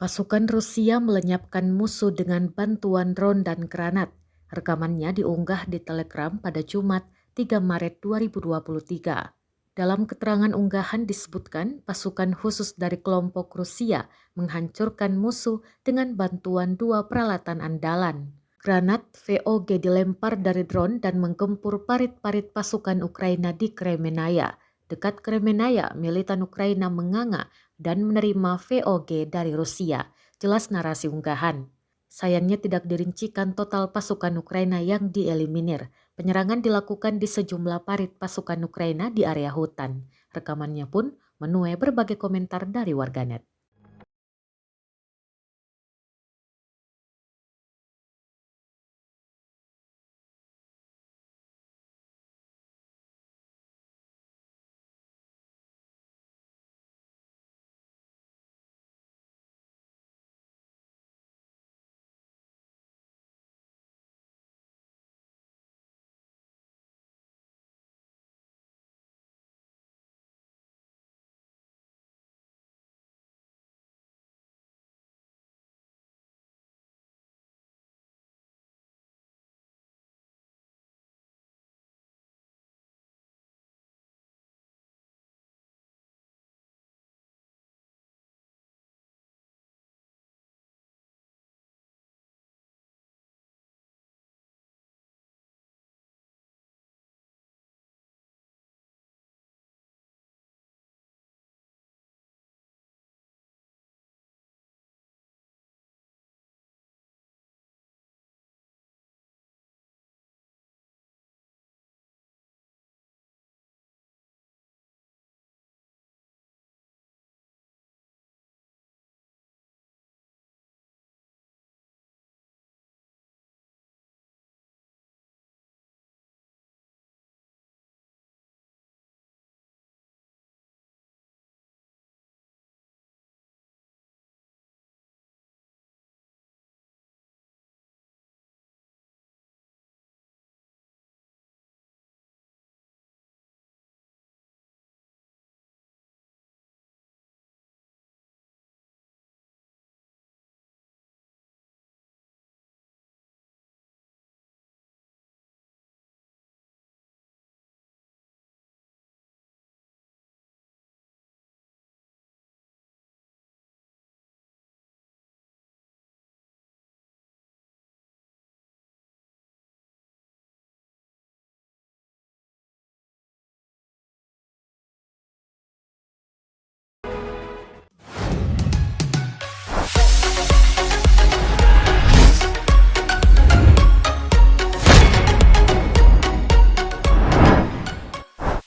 Pasukan Rusia melenyapkan musuh dengan bantuan drone dan granat. Rekamannya diunggah di Telegram pada Jumat 3 Maret 2023. Dalam keterangan unggahan disebutkan pasukan khusus dari kelompok Rusia menghancurkan musuh dengan bantuan dua peralatan andalan. Granat VOG dilempar dari drone dan menggempur parit-parit pasukan Ukraina di Kremenaya. Dekat Kremenaya, militan Ukraina menganga dan menerima VOG dari Rusia, jelas narasi unggahan. Sayangnya tidak dirincikan total pasukan Ukraina yang dieliminir. Penyerangan dilakukan di sejumlah parit pasukan Ukraina di area hutan. Rekamannya pun menuai berbagai komentar dari warganet.